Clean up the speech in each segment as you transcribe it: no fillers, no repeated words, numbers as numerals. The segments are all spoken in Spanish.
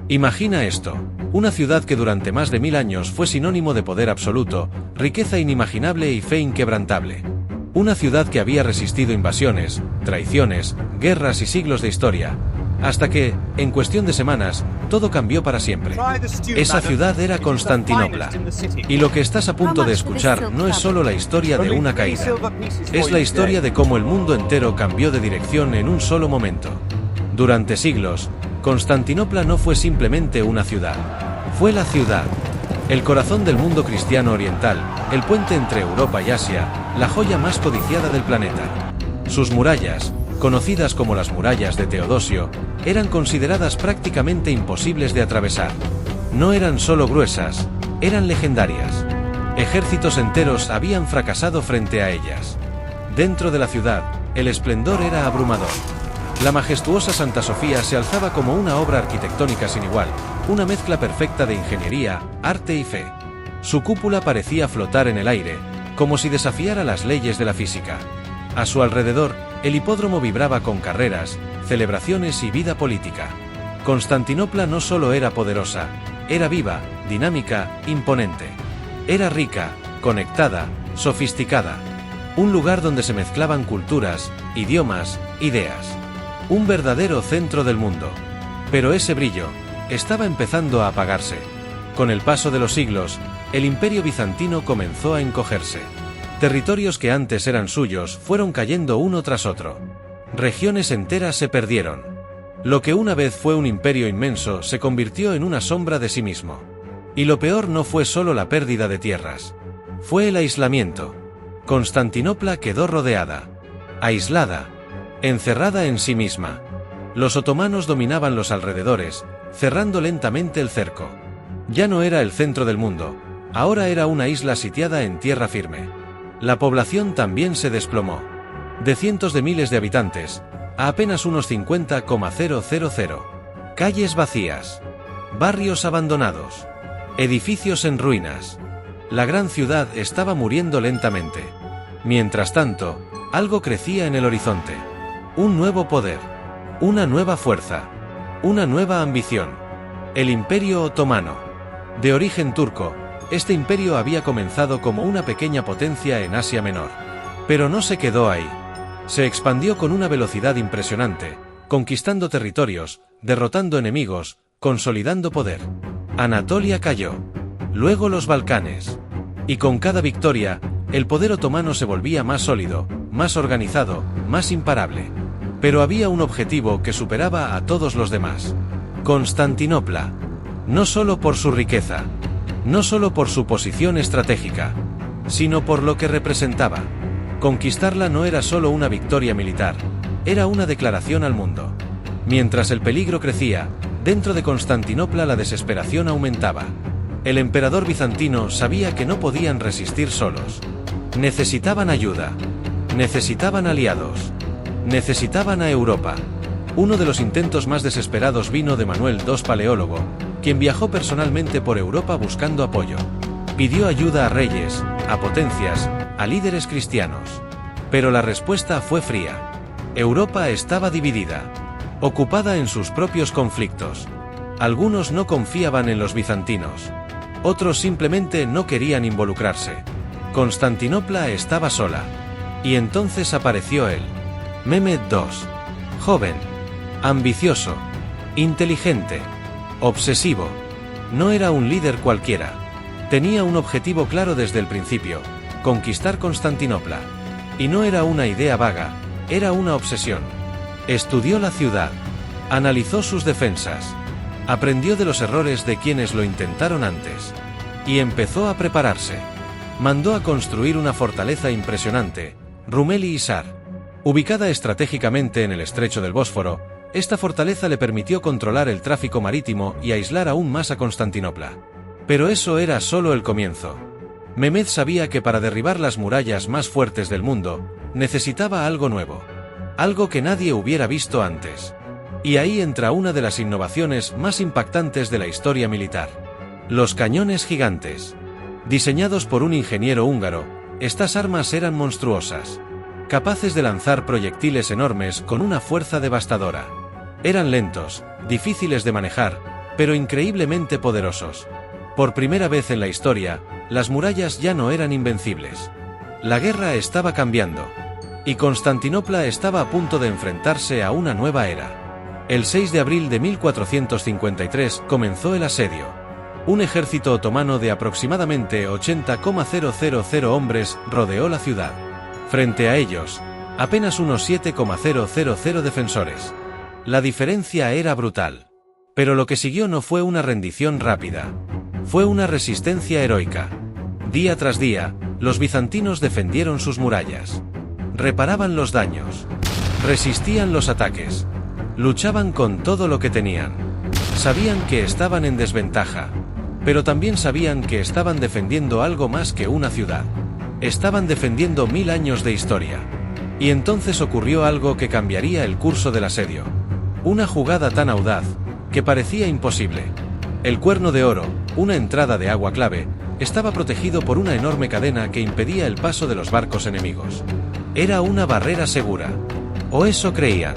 Imagina esto, una ciudad que durante más de 1000 años fue sinónimo de poder absoluto, riqueza inimaginable y fe inquebrantable. Una ciudad que había resistido invasiones, traiciones, guerras y siglos de historia, hasta que, en cuestión de semanas, todo cambió para siempre. Esa ciudad era Constantinopla. Y lo que estás a punto de escuchar no es solo la historia de una caída. Es la historia de cómo el mundo entero cambió de dirección en un solo momento. Durante siglos, Constantinopla no fue simplemente una ciudad. Fue la ciudad. El corazón del mundo cristiano oriental, el puente entre Europa y Asia, la joya más codiciada del planeta. Sus murallas, conocidas como las murallas de Teodosio, eran consideradas prácticamente imposibles de atravesar. No eran solo gruesas, eran legendarias. Ejércitos enteros habían fracasado frente a ellas. Dentro de la ciudad, el esplendor era abrumador. La majestuosa Santa Sofía se alzaba como una obra arquitectónica sin igual, una mezcla perfecta de ingeniería, arte y fe. Su cúpula parecía flotar en el aire, como si desafiara las leyes de la física. A su alrededor, el hipódromo vibraba con carreras, celebraciones y vida política. Constantinopla no solo era poderosa, era viva, dinámica, imponente. Era rica, conectada, sofisticada. Un lugar donde se mezclaban culturas, idiomas, ideas. Un verdadero centro del mundo. Pero ese brillo estaba empezando a apagarse. Con el paso de los siglos, el Imperio bizantino comenzó a encogerse. Territorios que antes eran suyos fueron cayendo uno tras otro. Regiones enteras se perdieron. Lo que una vez fue un imperio inmenso se convirtió en una sombra de sí mismo. Y lo peor no fue solo la pérdida de tierras. Fue el aislamiento. Constantinopla quedó rodeada, aislada, encerrada en sí misma. Los otomanos dominaban los alrededores, cerrando lentamente el cerco. Ya no era el centro del mundo, ahora era una isla sitiada en tierra firme. La población también se desplomó. De cientos de miles de habitantes, a apenas unos 50,000. Calles vacías. Barrios abandonados. Edificios en ruinas. La gran ciudad estaba muriendo lentamente. Mientras tanto, algo crecía en el horizonte. Un nuevo poder. Una nueva fuerza. Una nueva ambición. El Imperio Otomano. De origen turco, este imperio había comenzado como una pequeña potencia en Asia Menor. Pero no se quedó ahí. Se expandió con una velocidad impresionante, conquistando territorios, derrotando enemigos, consolidando poder. Anatolia cayó. Luego los Balcanes. Y con cada victoria, el poder otomano se volvía más sólido, más organizado, más imparable. Pero había un objetivo que superaba a todos los demás. Constantinopla. No solo por su riqueza, no solo por su posición estratégica, sino por lo que representaba. Conquistarla no era solo una victoria militar, era una declaración al mundo. Mientras el peligro crecía, dentro de Constantinopla la desesperación aumentaba. El emperador bizantino sabía que no podían resistir solos. Necesitaban ayuda. Necesitaban aliados. Necesitaban a Europa. Uno de los intentos más desesperados vino de Manuel II Paleólogo, quien viajó personalmente por Europa buscando apoyo. Pidió ayuda a reyes, a potencias, a líderes cristianos. Pero la respuesta fue fría. Europa estaba dividida, ocupada en sus propios conflictos. Algunos no confiaban en los bizantinos. Otros simplemente no querían involucrarse. Constantinopla estaba sola. Y entonces apareció él. Mehmed II. Joven. Ambicioso. Inteligente. Obsesivo. No era un líder cualquiera. Tenía un objetivo claro desde el principio: conquistar Constantinopla. Y no era una idea vaga, era una obsesión. Estudió la ciudad. Analizó sus defensas. Aprendió de los errores de quienes lo intentaron antes. Y empezó a prepararse. Mandó a construir una fortaleza impresionante, Rumeli Hisar. Ubicada estratégicamente en el estrecho del Bósforo, esta fortaleza le permitió controlar el tráfico marítimo y aislar aún más a Constantinopla. Pero eso era solo el comienzo. Mehmed sabía que para derribar las murallas más fuertes del mundo, necesitaba algo nuevo. Algo que nadie hubiera visto antes. Y ahí entra una de las innovaciones más impactantes de la historia militar. Los cañones gigantes. Diseñados por un ingeniero húngaro, estas armas eran monstruosas. Capaces de lanzar proyectiles enormes con una fuerza devastadora. Eran lentos, difíciles de manejar, pero increíblemente poderosos. Por primera vez en la historia, las murallas ya no eran invencibles. La guerra estaba cambiando, y Constantinopla estaba a punto de enfrentarse a una nueva era. El 6 de abril de 1453 comenzó el asedio. Un ejército otomano de aproximadamente 80,000 hombres rodeó la ciudad. Frente a ellos, apenas unos 7,000 defensores. La diferencia era brutal. Pero lo que siguió no fue una rendición rápida. Fue una resistencia heroica. Día tras día, los bizantinos defendieron sus murallas. Reparaban los daños. Resistían los ataques. Luchaban con todo lo que tenían. Sabían que estaban en desventaja, pero también sabían que estaban defendiendo algo más que una ciudad. Estaban defendiendo 1000 años de historia. Y entonces ocurrió algo que cambiaría el curso del asedio. Una jugada tan audaz, que parecía imposible. El Cuerno de Oro, una entrada de agua clave, estaba protegido por una enorme cadena que impedía el paso de los barcos enemigos. Era una barrera segura. O eso creían.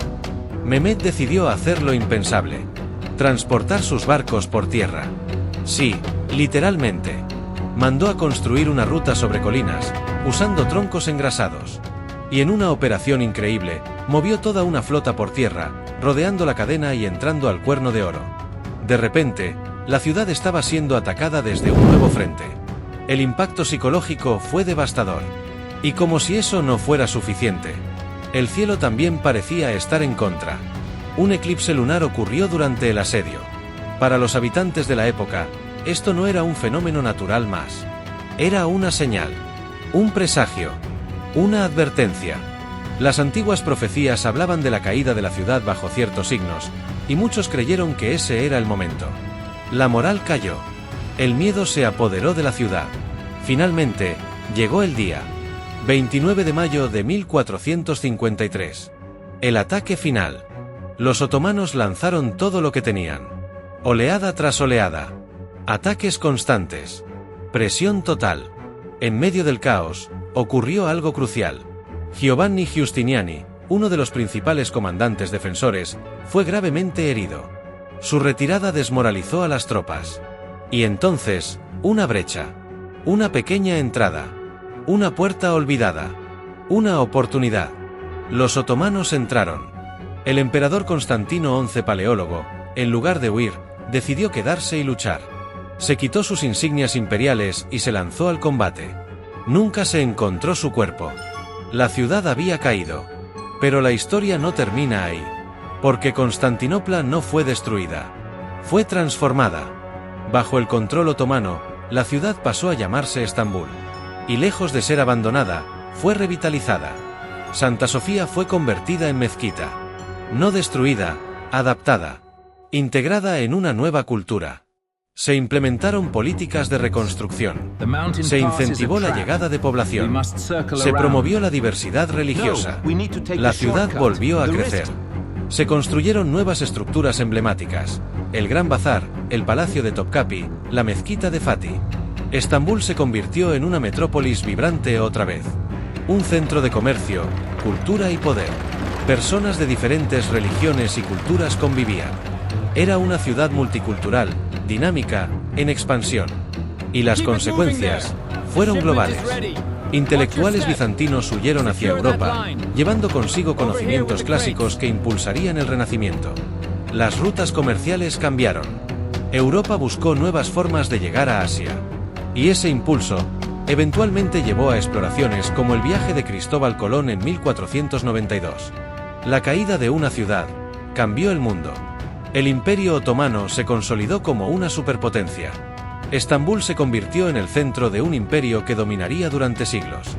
Mehmed decidió hacer lo impensable. Transportar sus barcos por tierra. Sí, literalmente. Mandó a construir una ruta sobre colinas, usando troncos engrasados. Y en una operación increíble, movió toda una flota por tierra, rodeando la cadena y entrando al Cuerno de Oro. De repente, la ciudad estaba siendo atacada desde un nuevo frente. El impacto psicológico fue devastador. Y como si eso no fuera suficiente, el cielo también parecía estar en contra. Un eclipse lunar ocurrió durante el asedio. Para los habitantes de la época, esto no era un fenómeno natural más. Era una señal, un presagio, una advertencia. Las antiguas profecías hablaban de la caída de la ciudad bajo ciertos signos, y muchos creyeron que ese era el momento. La moral cayó. El miedo se apoderó de la ciudad. Finalmente, llegó el día. 29 de mayo de 1453. El ataque final. Los otomanos lanzaron todo lo que tenían. Oleada tras oleada. Ataques constantes. Presión total. En medio del caos, ocurrió algo crucial. Giovanni Giustiniani, uno de los principales comandantes defensores, fue gravemente herido. Su retirada desmoralizó a las tropas. Y entonces, una brecha. Una pequeña entrada. Una puerta olvidada. Una oportunidad. Los otomanos entraron. El emperador Constantino XI Paleólogo, en lugar de huir, decidió quedarse y luchar. Se quitó sus insignias imperiales y se lanzó al combate. Nunca se encontró su cuerpo. La ciudad había caído. Pero la historia no termina ahí. Porque Constantinopla no fue destruida. Fue transformada. Bajo el control otomano, la ciudad pasó a llamarse Estambul. Y lejos de ser abandonada, fue revitalizada. Santa Sofía fue convertida en mezquita. No destruida, adaptada. Integrada en una nueva cultura. Se implementaron políticas de reconstrucción. Se incentivó la llegada de población. Se promovió la diversidad religiosa. La ciudad volvió a crecer. Se construyeron nuevas estructuras emblemáticas. El Gran Bazar, el Palacio de Topkapi, la Mezquita de Fatih. Estambul se convirtió en una metrópolis vibrante otra vez. Un centro de comercio, cultura y poder. Personas de diferentes religiones y culturas convivían. Era una ciudad multicultural, dinámica, en expansión. Y las consecuencias fueron globales. Intelectuales bizantinos huyeron hacia Europa, llevando consigo conocimientos clásicos que impulsarían el Renacimiento. Las rutas comerciales cambiaron. Europa buscó nuevas formas de llegar a Asia. Y ese impulso, eventualmente llevó a exploraciones como el viaje de Cristóbal Colón en 1492. La caída de una ciudad cambió el mundo. El Imperio Otomano se consolidó como una superpotencia. Estambul se convirtió en el centro de un imperio que dominaría durante siglos.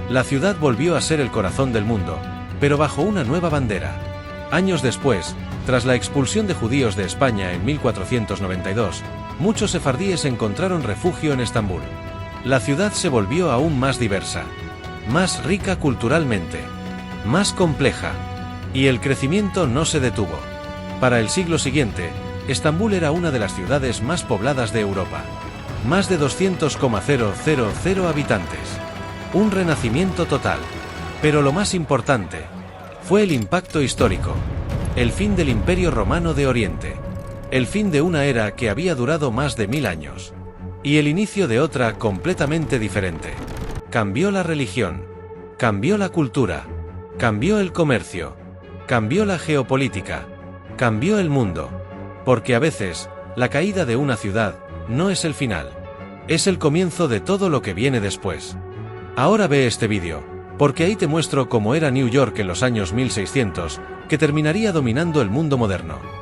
La ciudad volvió a ser el corazón del mundo, pero bajo una nueva bandera. Años después, tras la expulsión de judíos de España en 1492, muchos sefardíes encontraron refugio en Estambul. La ciudad se volvió aún más diversa, más rica culturalmente, más compleja. Y el crecimiento no se detuvo. Para el siglo siguiente, Estambul era una de las ciudades más pobladas de Europa. Más de 200,000 habitantes. Un renacimiento total. Pero lo más importante fue el impacto histórico. El fin del Imperio Romano de Oriente. el fin de una era que había durado más de 1000 años. Y el inicio de otra completamente diferente. Cambió la religión. Cambió la cultura. Cambió el comercio. Cambió la geopolítica. Cambió el mundo. Porque a veces, la caída de una ciudad no es el final. Es el comienzo de todo lo que viene después. Ahora ve este vídeo, porque ahí te muestro cómo era New York en los años 1600, que terminaría dominando el mundo moderno.